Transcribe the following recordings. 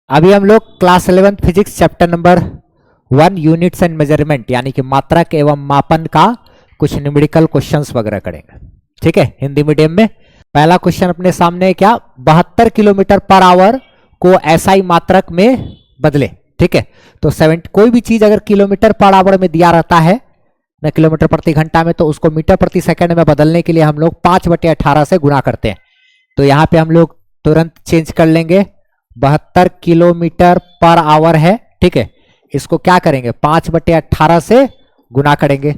अभी हम लोग class 11 physics chapter number 1 units and measurement यानी कि मात्रक एवं मापन का कुछ न्यूमेरिकल क्वेश्चंस वगैरह करेंगे। ठीक है, हिंदी मीडियम में। पहला क्वेश्चन अपने सामने है क्या, 72 किलोमीटर पर आवर को एसआई मात्रक में बदले। ठीक है, तो 70 कोई भी चीज अगर किलोमीटर पर आवर में दिया रहता है ना, किलोमीटर प्रति घंटा में, तो उसको मीटर प्रति सेकंड में बदलने के लिए हम लोग 5/18 से गुणा करते हैं। तो यहाँ पे हम लोग तुरंत चेंज कर लेंगे, 72 किलोमीटर पर आवर है। ठीक है, इसको क्या करेंगे, 5/18 से गुना करेंगे।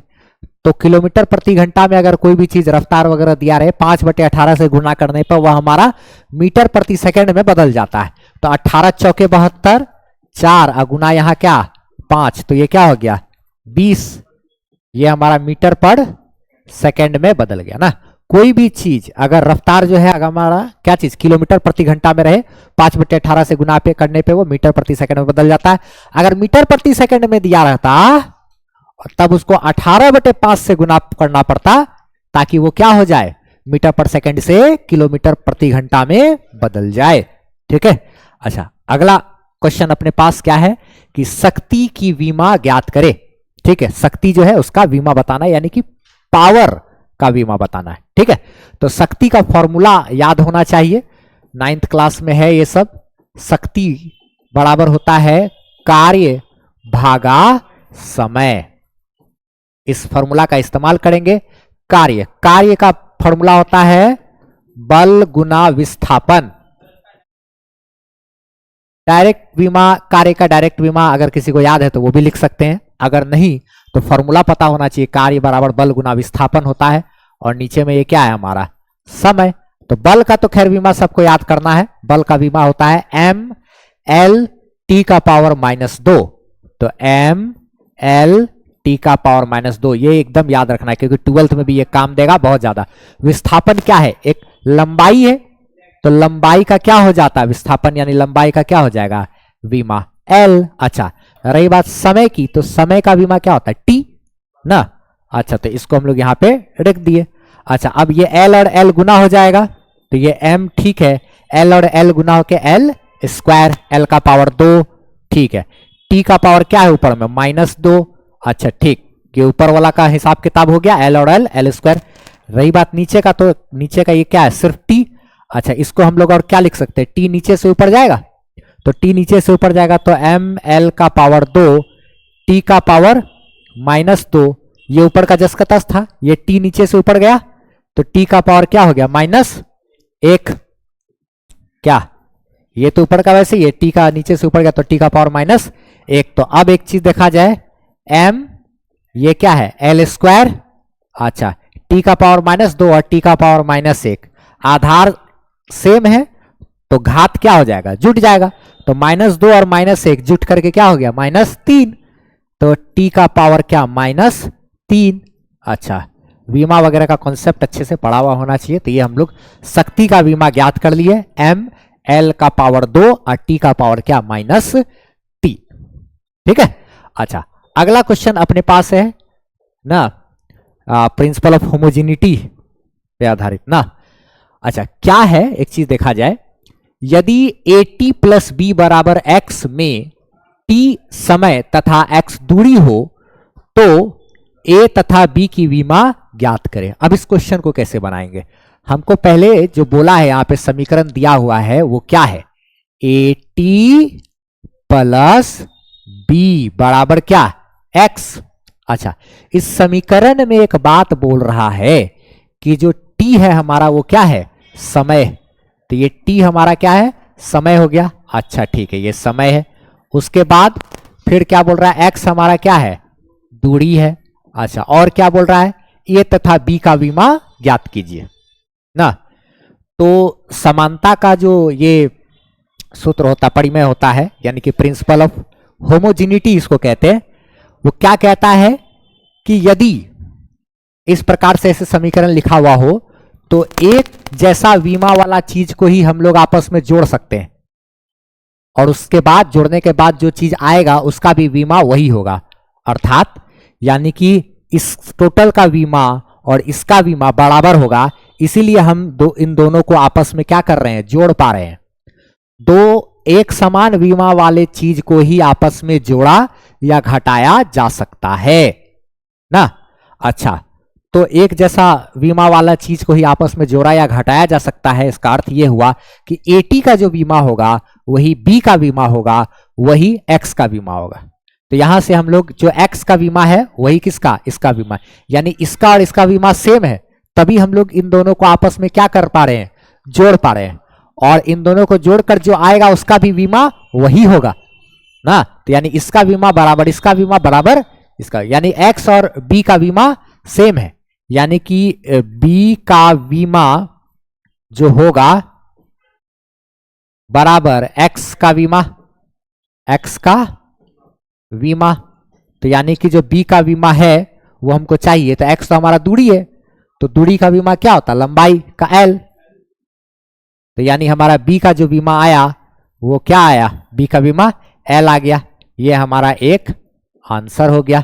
तो किलोमीटर प्रति घंटा में अगर कोई भी चीज रफ्तार वगैरह दिया रहे, 5/18 से गुना करने पर वह हमारा मीटर प्रति सेकंड में बदल जाता है। तो 18 चौके 72, 4 अगुना यहाँ क्या 5, तो ये क्या हो गया 20। ये हमारा मीटर पर सेकंड में बदल गया ना। कोई भी चीज अगर रफ्तार जो है अगर हमारा क्या चीज किलोमीटर प्रति घंटा में रहे, 5/18 से गुना पे करने पे वो मीटर प्रति सेकंड में बदल जाता है। अगर मीटर प्रति सेकंड में दिया रहता तब उसको 18/5 से गुना करना पड़ता ताकि वो क्या हो जाए, मीटर पर सेकंड से किलोमीटर प्रति घंटा में बदल जाए। ठीक है, अच्छा अगला क्वेश्चन अपने पास क्या है कि शक्ति की विमा ज्ञात करे। ठीक है, शक्ति जो है उसका विमा बताना है, यानी कि पावर का विमा बताना है। ठीक है, तो शक्ति का फॉर्मूला याद होना चाहिए, 9th क्लास में है ये सब। शक्ति बराबर होता है कार्य भागा समय। इस फॉर्मूला का इस्तेमाल करेंगे। कार्य का फॉर्मूला होता है बल गुना विस्थापन। डायरेक्ट विमा, कार्य का डायरेक्ट विमा अगर किसी को याद है तो वो भी लिख सकते हैं, अगर नहीं तो फॉर्मूला पता होना चाहिए। कार्य बराबर बल गुना विस्थापन होता है और नीचे में ये क्या है हमारा समय। तो बल का तो खैर विमा सबको याद करना है, बल का विमा होता है mL t का पावर -2। तो mL t का पावर -2 ये एकदम याद रखना है क्योंकि 12th में भी ये काम देगा बहुत ज्यादा। विस्थापन क्या है, एक लंबाई है, तो लंबाई का क्या हो जाता है विस्थापन, यानी लंबाई का क्या हो जाएगा विमा L। अच्छा रही बात समय की, तो समय का विमा क्या होता है T ना। अच्छा तो इसको हम लोग यहाँ पे रख दिए। अच्छा अब ये L और L गुना हो जाएगा, तो ये M ठीक है, L और L गुना होके L स्क्वायर, L का पावर 2। ठीक है, T का पावर क्या है ऊपर में -2। अच्छा ठीक, ये ऊपर वाला का हिसाब किताब हो गया, L और L स्क्वायर। रही बात नीचे का, तो नीचे का ये क्या है सिर्फ T। अच्छा इसको हम लोग और क्या लिख सकते हैं, T नीचे से ऊपर जाएगा, तो T नीचे से ऊपर जाएगा तो mL का पावर 2 T का पावर -2। ये ऊपर का जस का तस था, ये T नीचे से ऊपर गया तो T का पावर क्या हो गया -1। क्या ये तो ऊपर का, वैसे ये T का नीचे से ऊपर गया तो T का पावर -1। तो अब एक चीज देखा जाए, m ये क्या है L स्क्वायर। अच्छा T का पावर -2 और T का पावर -1, आधार सेम है तो घात क्या हो जाएगा जुट जाएगा। तो -2 और -1 जुट करके क्या हो गया -3। तो T का पावर क्या -3। अच्छा विमा वगैरह का कॉन्सेप्ट अच्छे से पढ़ा हुआ होना चाहिए। तो ये हम लोग शक्ति का विमा ज्ञात कर लिए, mL का पावर 2 और T का पावर क्या -T। ठीक है, अच्छा अगला क्वेश्चन अपने पास है ना, प्रिंसिपल ऑफ होमोजेनिटी पे आधारित ना। अच्छा क्या है, एक चीज देखा जाए, यदि AT + B बराबर x में t समय तथा x दूरी हो तो A तथा B की विमा ज्ञात करें। अब इस क्वेश्चन को कैसे बनाएंगे, हमको पहले जो बोला है यहाँ पे समीकरण दिया हुआ है वो क्या है, AT + B बराबर क्या x। अच्छा इस समीकरण में एक बात बोल रहा है कि जो t है हमारा वो क्या है समय, तो ये t हमारा क्या है समय हो गया। अच्छा ठीक है, ये समय है। उसके बाद फिर क्या बोल रहा है, x हमारा क्या है दूरी है। अच्छा और क्या बोल रहा है, a तथा b का विमा ज्ञात कीजिए ना। तो समानता का जो ये सूत्र होता परिमेय होता है, यानी कि प्रिंसिपल ऑफ होमोजेनिटी इसको कहते हैं, वो क्या कहता है कि यदि इस प्रकार से ऐसे समीकरण लिखा हुआ हो तो एक जैसा विमा वाला चीज को ही हम लोग आपस में जोड़ सकते हैं और उसके बाद जोड़ने के बाद जो चीज आएगा उसका भी विमा वही होगा। अर्थात यानी कि इस टोटल का विमा और इसका विमा बराबर होगा, इसीलिए हम इन दोनों को आपस में क्या कर रहे हैं जोड़ पा रहे हैं। दो एक समान विमा वाले चीज को ही आपस में जोड़ा या घटाया जा सकता है ना। अच्छा, तो एक जैसा विमा वाला चीज को ही आपस में जोड़ा या घटाया जा सकता है, इसका अर्थ यह हुआ कि AT का जो बीमा होगा वही B का बीमा होगा, वही X का बीमा होगा। तो यहां से हम लोग जो X का बीमा है वही किसका, इसका बीमा, यानी इसका और इसका बीमा सेम है, तभी हम लोग इन दोनों को आपस में क्या कर पा रहे हैं, जोड़ पा रहे हैं। और इन दोनों को जोड़कर जो आएगा उसका भी बीमा वही होगा ना। तो यानी इसका बीमा बराबर इसका बीमा बराबर इसका, यानी X और B का बीमा सेम है, यानी कि B का बीमा जो होगा बराबर X का बीमा, X का बीमा। तो यानी कि जो B का बीमा है वो हमको चाहिए, तो X तो हमारा दूरी है, तो दूरी का बीमा क्या होता है, लंबाई का L। तो यानी हमारा B का जो बीमा आया वो क्या आया, B का बीमा L आ गया। ये हमारा एक आंसर हो गया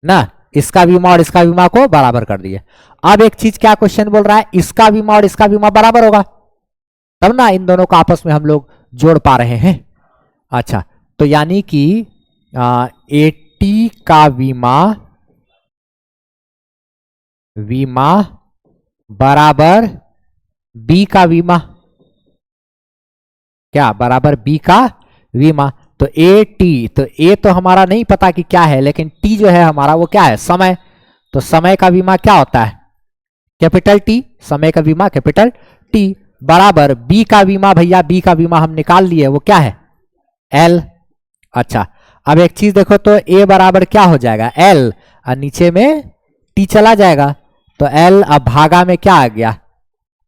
ना। इसका बीमा और इसका बीमा को बराबर कर दिए। अब एक चीज क्या क्वेश्चन बोल रहा है, इसका बीमा और इसका बीमा बराबर होगा तब ना इन दोनों को आपस में हम लोग जोड़ पा रहे हैं। अच्छा, तो यानी कि AT का बीमा बराबर B का बीमा, क्या बराबर B का बीमा। तो AT, तो A तो हमारा नहीं पता कि क्या है, लेकिन T जो है हमारा वो क्या है, समय। तो समय का बीमा क्या होता है, कैपिटल T, समय का बीमा कैपिटल T बराबर B का बीमा, भैया B का बीमा हम निकाल लिए, वो क्या है L। अच्छा, अब एक चीज देखो तो A बराबर क्या हो जाएगा L, और नीचे में T चला जाएगा, तो L अब भागा में क्या आ गया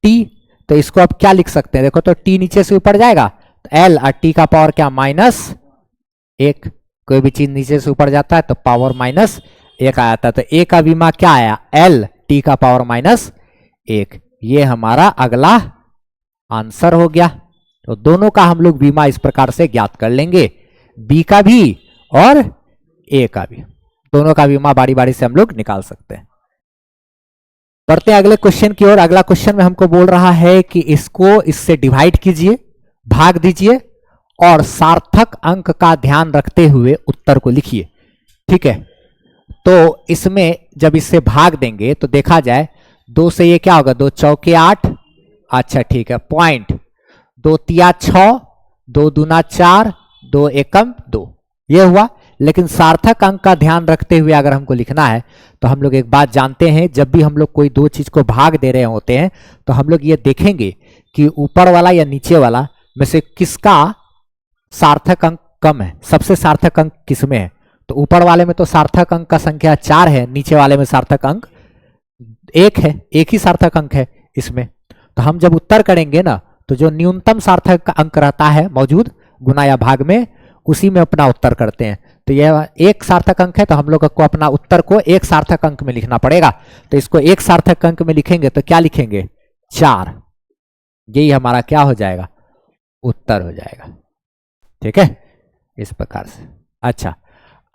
T। तो इसको अब क्या लिख सकते हैं, देखो तो T नीचे से ऊपर जाएगा, तो L और T का पावर क्या -1, कोई भी चीज नीचे से ऊपर जाता है तो पावर -1 आया था। तो A का बीमा क्या आया L, T का पावर -1। ये हमारा अगला आंसर हो गया। तो दोनों का हम लोग बीमा इस प्रकार से ज्ञात कर लेंगे, B का भी और A का भी, दोनों का बीमा बारी बारी से हम लोग निकाल सकते हैं। बढ़ते हैं अगले क्वेश्चन की ओर। अगला क्वेश्चन में हमको बोल रहा है कि इसको इससे डिवाइड कीजिए, भाग दीजिए और सार्थक अंक का ध्यान रखते हुए उत्तर को लिखिए। ठीक है, तो इसमें जब इससे भाग देंगे तो देखा जाए 2 से ये क्या होगा, 2 चौके 8, अच्छा ठीक है, पॉइंट 2 तिया 6, 2 दूना 4, 2 एकम 2, ये हुआ। लेकिन सार्थक अंक का ध्यान रखते हुए अगर हमको लिखना है तो हम लोग एक बात जानते हैं, जब भी हम लोग कोई दो चीज को भाग दे रहे होते हैं तो हम लोग ये देखेंगे कि ऊपर वाला या नीचे वाला में से किसका सार्थक अंक कम है, सबसे सार्थक अंक किसमें है। तो ऊपर वाले में तो सार्थक अंक का संख्या 4 है, नीचे वाले में सार्थक अंक 1 है, एक ही सार्थक अंक है इसमें। तो हम जब उत्तर करेंगे ना तो जो न्यूनतम सार्थक अंक रहता है मौजूद गुना या भाग में, उसी में अपना उत्तर करते हैं। तो यह एक सार्थक अंक है, तो हम लोग को अपना उत्तर को एक सार्थक अंक में लिखना पड़ेगा। तो इसको एक सार्थक अंक में लिखेंगे तो क्या लिखेंगे 4, यही हमारा क्या हो जाएगा, उत्तर हो जाएगा। ठीक है, इस प्रकार से। अच्छा,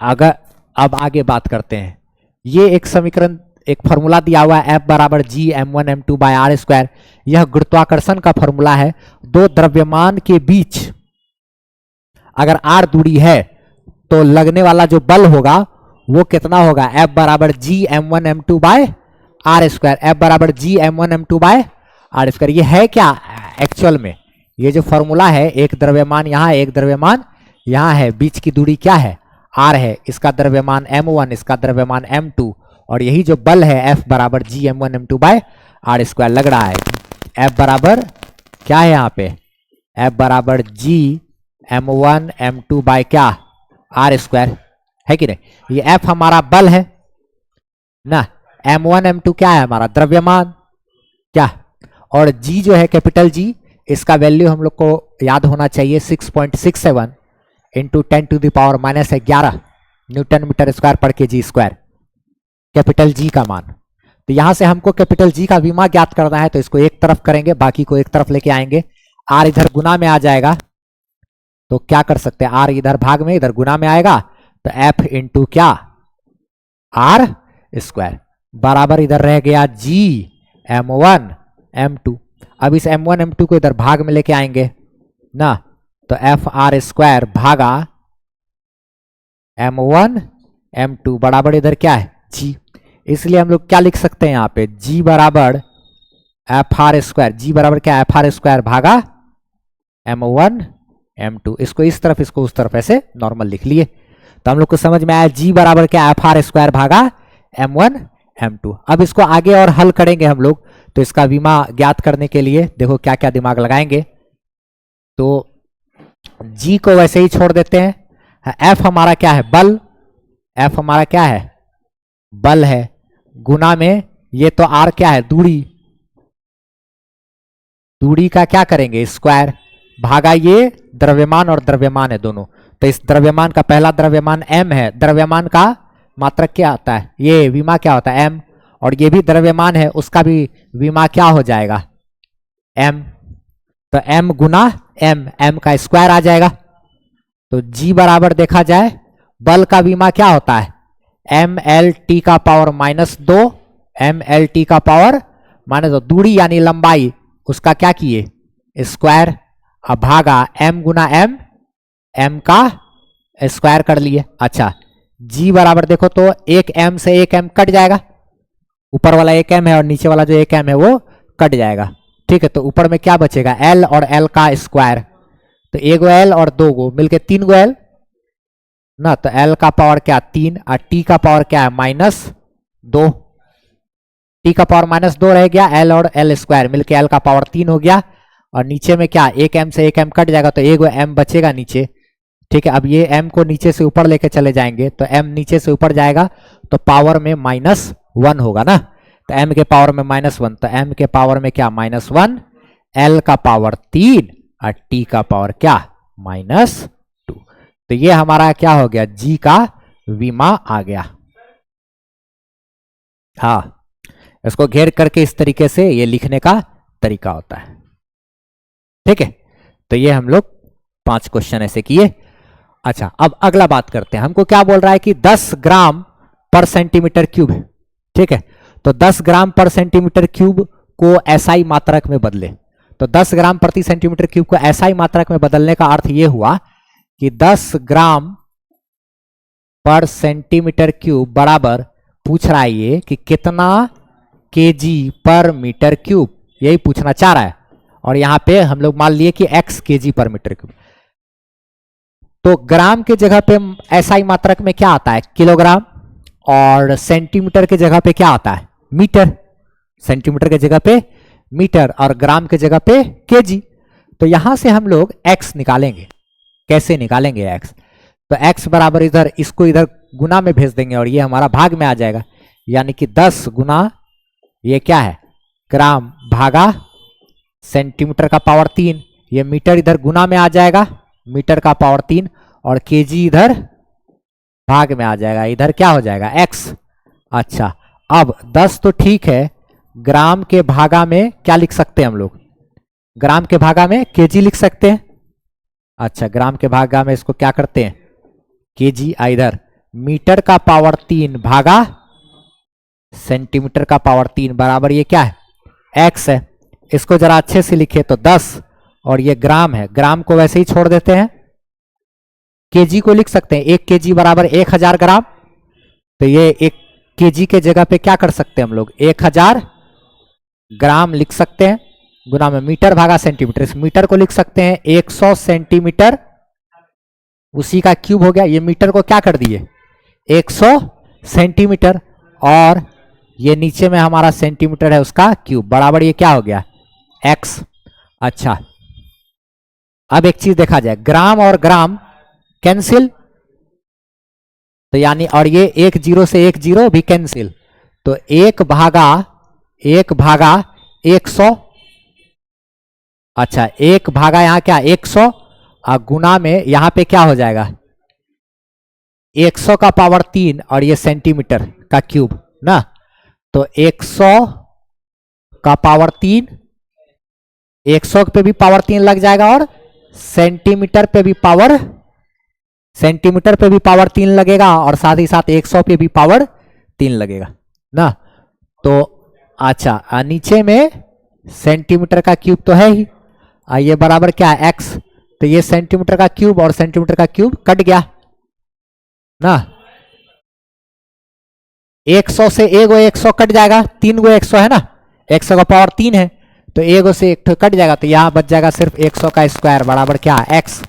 अगर अब आगे बात करते हैं, ये एक समीकरण, एक फॉर्मूला दिया हुआ है F बराबर G m1 m2 by R square. यह गुरुत्वाकर्षण का फॉर्मूला है। दो द्रव्यमान के बीच अगर r दूरी है तो लगने वाला जो बल होगा वो कितना होगा, F बराबर G m1 m2 by R square. F बराबर G m1 m2 by R square. ये है क्या एक्चुअल में, ये जो फॉर्मूला है, एक द्रव्यमान यहाँ, एक द्रव्यमान यहाँ है, बीच की दूरी क्या है r है, इसका द्रव्यमान m1, इसका द्रव्यमान m2, और यही जो बल है F बराबर G m1 m2 by R square लग रहा है। F बराबर क्या है यहाँ पे, F बराबर G m1 m2 बाय क्या आर स्क्वायर, है कि नहीं। ये F हमारा बल है ना, m1 m2 क्या है हमारा द्रव्यमान क्या, और G जो है कैपिटल G, इसका वैल्यू हम लोग को याद होना चाहिए 6.67 इंटू 10⁻⁻11 न्यूटन मीटर स्क्वायर पर के जी स्क्वायर, कैपिटल जी का मान। तो यहां से हमको कैपिटल जी का विमा ज्ञात करना है, तो इसको एक तरफ करेंगे, बाकी को एक तरफ लेके आएंगे। आर इधर गुना में आ जाएगा, तो क्या कर सकते हैं, आर इधर भाग में, इधर गुना में आएगा, तो एफ इंटू क्या आर स्क्वायर बराबर इधर रह गया जी m1 m2। अब इस m1 m2 को इधर भाग में लेके आएंगे, ना, तो एफ आर स्क्वायर भागा m1 m2 बराबर इधर क्या है g। इसलिए हम लोग क्या लिख सकते हैं यहाँ पे g बराबर एफ आर स्क्वायर, जी बराबर क्या एफ आर स्क्वायर भागा m1 m2, इसको इस तरफ इसको उस तरफ ऐसे नॉर्मल लिख लिए। तो हम लोग को समझ में आया g बराबर क्या एफ आर स्क्वायर भागा m1 m2। अब इसको आगे और हल करेंगे हम लोग, तो इसका विमा ज्ञात करने के लिए देखो क्या क्या दिमाग लगाएंगे। तो g को वैसे ही छोड़ देते हैं, f हमारा क्या है बल, f हमारा क्या है बल है, गुना में ये तो r क्या है दूरी, दूरी का क्या करेंगे स्क्वायर, भागा ये द्रव्यमान और द्रव्यमान है दोनों। तो इस द्रव्यमान का पहला द्रव्यमान m है, द्रव्यमान का मात्रक क्या आता है, ये विमा क्या होता है m, और ये भी द्रव्यमान है उसका भी विमा क्या हो जाएगा m। तो m गुना m का स्क्वायर आ जाएगा। तो g बराबर देखा जाए बल का विमा क्या होता है mlt का पावर -2, mlt का पावर -2, दूरी यानी लंबाई उसका क्या किए स्क्वायर, अब भागा m गुना m का स्क्वायर कर लिए। अच्छा g बराबर देखो तो एक m से एक m कट जाएगा, ऊपर वाला एक m है और नीचे वाला जो एक m है वो कट जाएगा, ठीक है। तो ऊपर में क्या बचेगा l और l का स्क्वायर, तो एगो l और दो गो मिलके तीन गो l ना, तो l का पावर क्या 3 और t का पावर क्या है -2, t का पावर -2 रह गया, l और l स्क्वायर मिलके l का पावर 3 हो गया, और नीचे में क्या एक m से एक m कट जाएगा तो एगो m बचेगा नीचे, ठीक है। अब ये m को नीचे से ऊपर लेके चले जाएंगे तो m नीचे से ऊपर जाएगा तो पावर में -1 होगा ना, तो m के पावर में -1, तो m के पावर में क्या -1, l का पावर 3 और t का पावर क्या -2। तो ये हमारा क्या हो गया g का विमा आ गया। हाँ, इसको घेर करके इस तरीके से ये लिखने का तरीका होता है, ठीक है। तो ये हम लोग 5 क्वेश्चन ऐसे किए। अच्छा अब अगला बात करते हैं, हमको क्या बोल रहा है कि 10 ग्राम पर सेंटीमीटर क्यूब है, ठीक है। तो 10 ग्राम पर सेंटीमीटर क्यूब को एसआई मात्रक में बदले, तो 10 ग्राम प्रति सेंटीमीटर क्यूब को एसआई मात्रक में बदलने का अर्थ ये हुआ कि 10 ग्राम पर सेंटीमीटर क्यूब बराबर पूछ रहा है ये कि कितना केजी पर मीटर क्यूब, यही पूछना चाह रहा है। और यहां पे हम लोग मान लिए कि x केजी पर मीटर क्यूब, तो ग्राम के जगह पे एसआई मात्रक में क्या आता है किलोग्राम, और सेंटीमीटर के जगह पे क्या आता है मीटर, सेंटीमीटर के जगह पे मीटर और ग्राम के जगह पे केजी। तो यहां से हम लोग x निकालेंगे, कैसे निकालेंगे x, तो x बराबर इधर इसको इधर गुना में भेज देंगे और ये हमारा भाग में आ जाएगा, यानी कि 10 गुना ये क्या है ग्राम भागा सेंटीमीटर का पावर 3, ये मीटर इधर गुना में आ जाएगा मीटर का पावर 3, और केजी इधर भाग में आ जाएगा, इधर क्या हो जाएगा x। अच्छा अब 10 तो ठीक है, ग्राम के भागा में क्या लिख सकते हैं हम लोग, ग्राम के भागा में केजी लिख सकते हैं। अच्छा ग्राम के भागा में इसको क्या करते हैं केजी, इधर मीटर का पावर 3 भागा सेंटीमीटर का पावर 3 बराबर ये क्या है x है। इसको जरा अच्छे से लिखे तो 10 और ये ग्राम है, ग्राम को वैसे ही छोड़ देते हैं, केजी को लिख सकते हैं, 1 केजी बराबर 1000 ग्राम, तो ये 1 केजी के जगह पे क्या कर सकते हैं हम लोग 1000 ग्राम लिख सकते हैं, गुना में मीटर भागा सेंटीमीटर, इस मीटर को लिख सकते हैं 100 सेंटीमीटर, उसी का क्यूब हो गया, ये मीटर को क्या कर दिए 100 सेंटीमीटर, और ये नीचे में हमारा सेंटीमीटर है उसका क्यूब बराबर ये क्या हो गया x। अच्छा अब एक चीज देखा जाए, ग्राम और ग्राम कैंसिल, तो यानी और ये 1 0 से 1 0 भी कैंसिल, तो 1 भागा 100। अच्छा 1 भागा यहाँ क्या 100 और गुना में यहाँ पे क्या हो जाएगा 100 का पावर 3 और ये सेंटीमीटर का क्यूब ना, तो 100 का पावर 3, 100 पे भी पावर 3 लग जाएगा और सेंटीमीटर पे भी पावर 3 लगेगा, और साथ ही साथ 100 पे भी पावर 3 लगेगा ना। तो अच्छा नीचे में सेंटीमीटर का क्यूब तो है ही, ये बराबर क्या है x, तो ये सेंटीमीटर का क्यूब और सेंटीमीटर का क्यूब कट गया ना। 100 से एगो 100 कट जाएगा, 3 गो 100 है ना, 100 का पावर 3 है, तो एगो से एक कट जाएगा, तो यहां बच जाएगा सिर्फ 100 का स्क्वायर बराबर क्या है, x।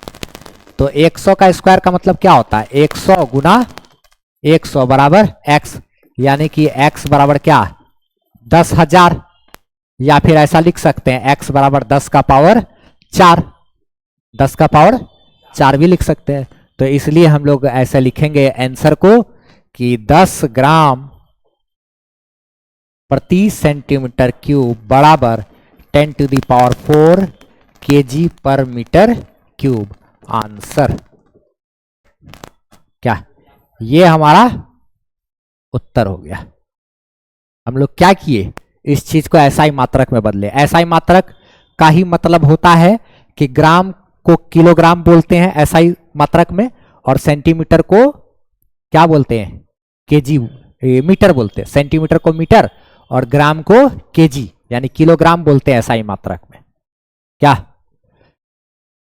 तो 100 का स्क्वायर का मतलब क्या होता है, 100 गुना 100 बराबर x, यानी कि x बराबर क्या, 10,000, या फिर ऐसा लिख सकते हैं x बराबर 10 का पावर 4, 10 का पावर 4 भी लिख सकते हैं। तो इसलिए हम लोग ऐसे लिखेंगे आंसर को कि 10 ग्राम प्रति सेंटीमीटर क्यूब बराबर 10 टू द पावर 4 kg पर मीटर क्यूब। आंसर क्या, ये हमारा उत्तर हो गया। हम लोग क्या किए, इस चीज को एसआई मात्रक में बदले। एसआई मात्रक का ही मतलब होता है कि ग्राम को किलोग्राम बोलते हैं एसआई मात्रक में, और सेंटीमीटर को क्या बोलते हैं, केजी, मीटर बोलते हैं। सेंटीमीटर को मीटर और ग्राम को केजी यानी किलोग्राम बोलते हैं एसआई मात्रक में। क्या,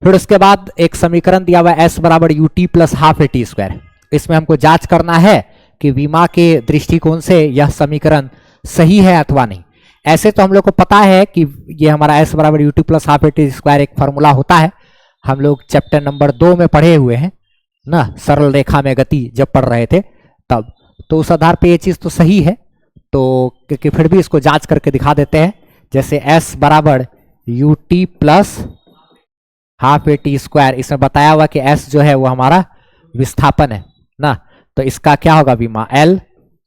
फिर उसके बाद एक समीकरण दिया हुआ है एस बराबर UT plus half A T square. इसमें हमको जांच करना है कि विमा के दृष्टिकोण से यह समीकरण सही है अथवा नहीं। ऐसे तो हम लोग को पता है कि ये हमारा एस बराबर UT plus half A T square एक फॉर्मूला होता है, हम लोग चैप्टर नंबर 2 में पढ़े हुए हैं ना, सरल रेखा में गति जब पढ़ रहे थे तब। तो उस आधार पे ये चीज तो सही है, तो क्योंकि फिर भी इसको जांच करके दिखा देते हैं। जैसे एस बराबर U T plus half A T square, इसमें बताया हुआ कि एस जो है वो हमारा विस्थापन है ना, तो इसका क्या होगा विमा एल।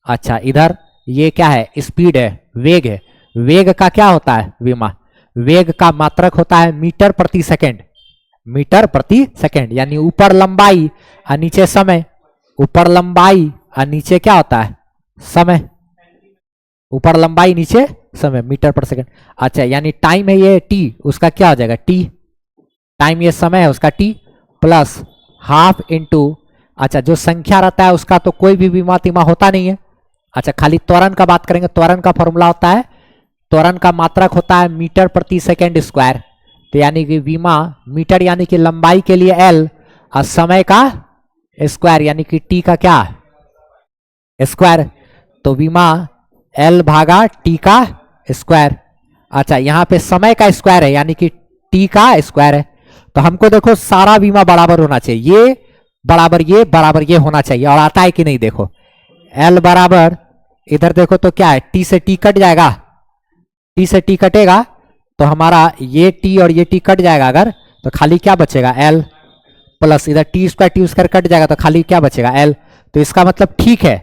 अच्छा, इधर ये क्या है, स्पीड है, वेग है। वेग का क्या होता है विमा, वेग का मात्रक होता है मीटर प्रति सेकंड, मीटर प्रति सेकंड, यानी ऊपर लंबाई और नीचे समय। ऊपर लंबाई और नीचे क्या होता है, समय। ऊपर लंबाई नीचे समय, मीटर पर सेकंड। अच्छा, यानी टाइम है ये टी, उसका क्या हो जाएगा टी, टाइम ये समय है उसका टी प्लस हाफ इंटू, अच्छा जो संख्या रहता है उसका तो कोई भी विमा तिमा होता नहीं है। अच्छा, खाली त्वरण का बात करेंगे, त्वरण का फॉर्मूला होता है, त्वरण का मात्रक होता है मीटर प्रति सेकंड स्क्वायर। तो यानी कि विमा मीटर यानी कि लंबाई के लिए एल और समय का स्क्वायर यानी कि टी का क्या स्क्वायर, तो विमा एल भागा टी का स्क्वायर। अच्छा, यहाँ पे समय का स्क्वायर है यानी कि टी का स्क्वायर है। तो हमको देखो सारा विमा बराबर होना चाहिए, ये बराबर ये होना चाहिए, और आता है कि नहीं देखो, एल बराबर इधर देखो तो क्या है, टी से टी कट जाएगा, टी से टी कटेगा तो हमारा ये टी और ये टी कट जाएगा अगर, तो खाली क्या बचेगा एल प्लस इधर टी स्क्वायर कट जाएगा तो खाली क्या बचेगा एल। तो इसका मतलब ठीक है,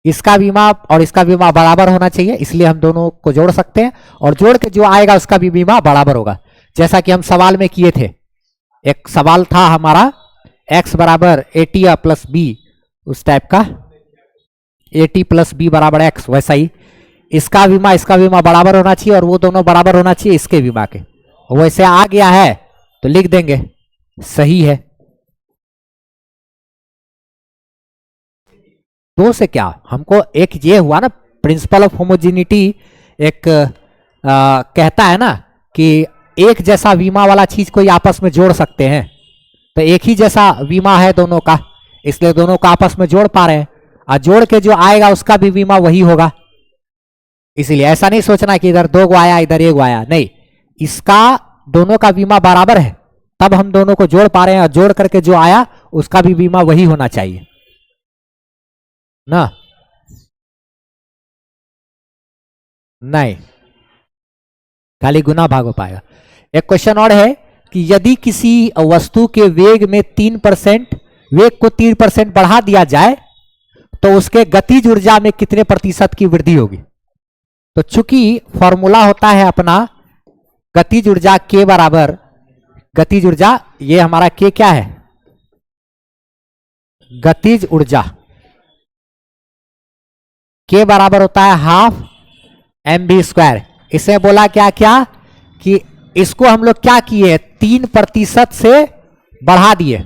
इसका बीमा और इसका बीमा बराबर होना चाहिए, इसलिए हम दोनों को जोड़ सकते हैं, और जोड़ के जो आएगा उसका भी बीमा बराबर होगा। जैसा कि हम सवाल में किए थे, एक सवाल था हमारा x बराबर ए टी प्लस बी, उस टाइप का ए टी प्लस बी बराबर x, वैसा ही इसका बीमा बराबर होना चाहिए, और वो दोनों बराबर होना चाहिए इसके बीमा के। वैसे आ गया है तो लिख देंगे सही है। दो से क्या हमको एक ये हुआ ना, प्रिंसिपल ऑफ होमोजेनिटी एक कहता है ना कि एक जैसा बीमा वाला चीज को आपस में जोड़ सकते हैं, तो एक ही जैसा बीमा है दोनों का, इसलिए दोनों को आपस में जोड़ पा रहे हैं, और जोड़ के जो आएगा उसका भी बीमा वही होगा। इसीलिए ऐसा नहीं सोचना कि इधर 2 गो आया इधर 1 गो आया, नहीं, इसका दोनों का बीमा बराबर है तब हम दोनों को जोड़ पा रहे हैं, और जोड़ करके जो आया उसका भी बीमा वही होना चाहिए ना। नहीं, खाली गुना भाग हो पाएगा। एक क्वेश्चन और है कि यदि किसी वस्तु के वेग में 3%, वेग को 3% बढ़ा दिया जाए तो उसके गतिज ऊर्जा में कितने प्रतिशत की वृद्धि होगी। तो चूंकि फॉर्मूला होता है अपना गतिज ऊर्जा के बराबर, गतिज ऊर्जा ये हमारा के क्या है, गतिज ऊर्जा के बराबर होता है हाफ एम बी स्क्वायर। इसे बोला क्या क्या कि इसको हम लोग क्या किए, 3% से बढ़ा दिए,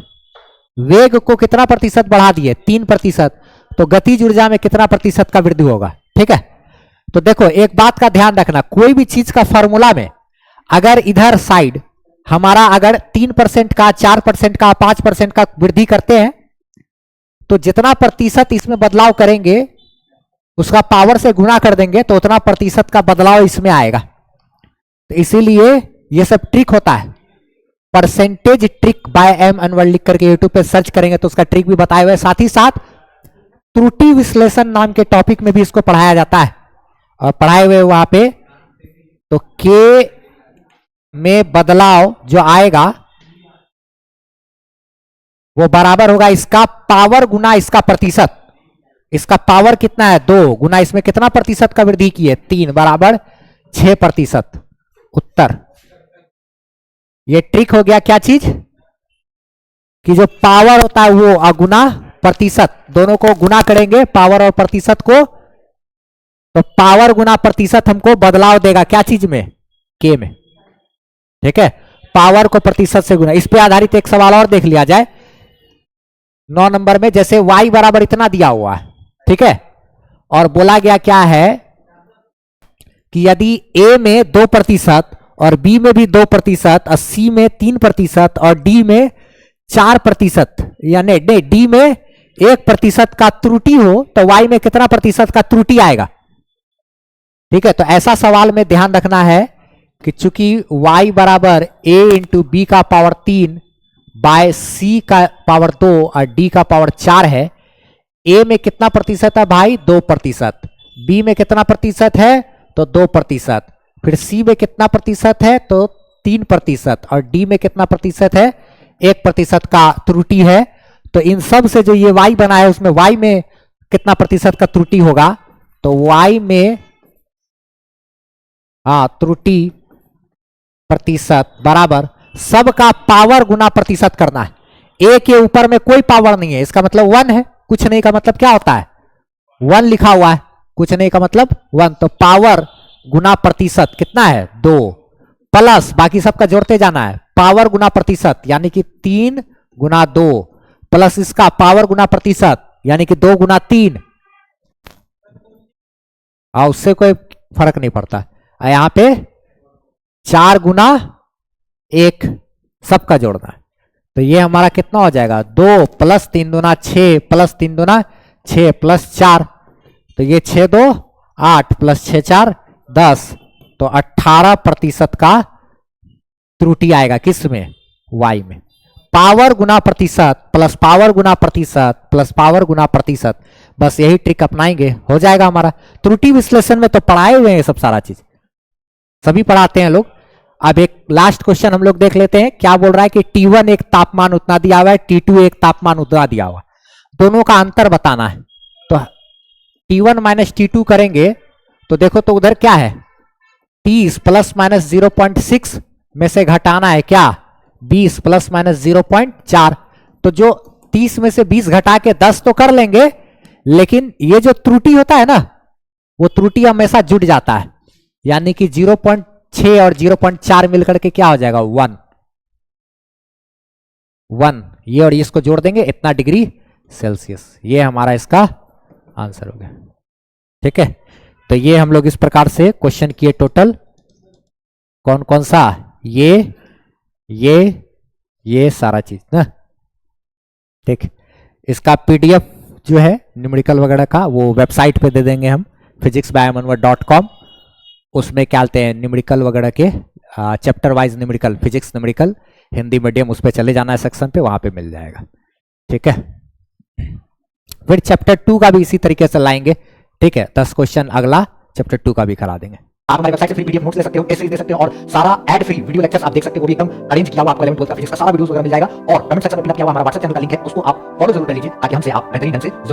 वेग को कितना प्रतिशत बढ़ा दिए 3%, तो गतिज ऊर्जा में कितना प्रतिशत का वृद्धि होगा। ठीक है, तो देखो एक बात का ध्यान रखना, कोई भी चीज का फॉर्मूला में अगर इधर साइड हमारा अगर 3% का, 4% का, 5% का वृद्धि करते हैं तो जितना प्रतिशत इसमें बदलाव करेंगे उसका पावर से गुणा कर देंगे तो उतना प्रतिशत का बदलाव इसमें आएगा। तो इसीलिए ये सब ट्रिक होता है। Percentage trick by M Anwar लिख करके यूट्यूब पे सर्च करेंगे तो उसका ट्रिक भी बताए हुए। साथ ही साथ त्रुटि विश्लेषण नाम के टॉपिक में भी इसको पढ़ाया जाता है और पढ़ाए हुए वहां पे। तो के में बदलाव जो आएगा वो बराबर होगा इसका पावर गुना इसका प्रतिशत। इसका पावर कितना है 2 गुना इसमें कितना प्रतिशत का वृद्धि की है 3 बराबर 6%। उत्तर। ये ट्रिक हो गया क्या चीज कि जो पावर होता है वो अगुना प्रतिशत, दोनों को गुना करेंगे पावर और प्रतिशत को, तो पावर गुना प्रतिशत हमको बदलाव देगा क्या चीज में के में। ठीक है, पावर को प्रतिशत से गुना। इस पे आधारित एक सवाल और देख लिया जाए 9 नंबर में। जैसे y बराबर इतना दिया हुआ है, ठीक है, और बोला गया क्या है कि यदि a में 2% और b में भी 2% और c में 3% और d में 4% यानी d में 1% का त्रुटि हो तो y में कितना प्रतिशत का त्रुटि आएगा। ठीक है, तो ऐसा सवाल में ध्यान रखना है कि चूंकि y बराबर a इंटू बी का पावर 3 बाय c का पावर 2 और d का पावर 4 है। a में कितना प्रतिशत है भाई 2%, b में कितना प्रतिशत है तो 2%, फिर c में कितना प्रतिशत है तो 3% और d में कितना प्रतिशत है 1% का त्रुटि है। तो इन सब से जो ये y बना है उसमें y में कितना प्रतिशत का त्रुटि होगा तो y में त्रुटि प्रतिशत बराबर सबका पावर गुना प्रतिशत करना है। a के ऊपर में कोई पावर नहीं है, इसका मतलब 1 है, कुछ नहीं का मतलब क्या होता है 1 लिखा हुआ है, कुछ नहीं का मतलब 1। तो पावर गुना प्रतिशत कितना है 2 प्लस बाकी सबका जोड़ते जाना है पावर गुना प्रतिशत यानी कि 3 गुना 2 प्लस इसका पावर गुना प्रतिशत यानी कि 2 गुना 3। उससे कोई फर्क नहीं पड़ता। यहां पे 4 गुना 1 सबका जोड़ना है। तो ये हमारा कितना हो जाएगा 2 प्लस 3 दूना 6 प्लस 3 दूना 6 प्लस 4, तो ये 6 2 8 प्लस 6 4 10, तो 18% का त्रुटि आएगा किस में y में। पावर गुना प्रतिशत प्लस पावर गुना प्रतिशत प्लस पावर गुना प्रतिशत, बस यही ट्रिक अपनाएंगे हो जाएगा हमारा। त्रुटि विश्लेषण में तो पढ़ाए हुए हैं सब सारा चीज, सभी पढ़ाते हैं लोग। अब एक लास्ट क्वेश्चन हम लोग देख लेते हैं। क्या बोल रहा है कि T1 एक तापमान उतना दिया हुआ है, T2 एक तापमान उतना दिया हुआ, दोनों का अंतर बताना है। तो T1 माइनस T2 करेंगे तो देखो तो उधर क्या है 30 प्लस माइनस 0.6 में से घटाना है क्या 20 प्लस माइनस 0.4। तो जो 30 में से 20 घटा के 10 तो कर लेंगे, लेकिन ये जो त्रुटि होता है ना वो त्रुटि हमेशा जुड़ जाता है, यानी कि 0.6 और 0.4 मिलकर के क्या हो जाएगा 1 ये और इसको जोड़ देंगे इतना डिग्री सेल्सियस। ये हमारा इसका आंसर हो गया। ठीक है, तो ये हम लोग इस प्रकार से क्वेश्चन किए टोटल कौन कौन सा ये सारा चीज ना। ठीक, इसका पीडीएफ जो है न्यूमेरिकल वगैरह का वो वेबसाइट पे दे देंगे हम physicsbyamanwar.com। उसमें क्या कहते हैं न्यूमेरिकल वगैरह के chapter wise numerical, physics numerical Hindi medium, उस पर चले जाना है सेक्शन पे, वहां पे मिल जाएगा। ठीक है, फिर चैप्टर 2 का भी इसी तरीके से लाएंगे। ठीक है, 10 क्वेश्चन अगला चैप्टर 2 का भी करा देंगे। आप हमारी वेबसाइट से फ्री पीडीएफ नोट्स ले सकते हो, टेस्ट सीरीज दे सकते हो और सारा एड फ्री वीडियो लेक्चर्स आप देख सकते हो, वो भी एकदम अरेंज किया हुआ आपको 11 12 का फिजिक्स का सारा वीडियोस वगैरह मिल जाएगा। और कमेंट सेक्शन में पिन किया हुआ हमारा व्हाट्सएप चैनल का लिंक है, उसको आप फॉलो जरूर कर लीजिए ताकि हमसे आप बेहतरीन ढंग से जुड़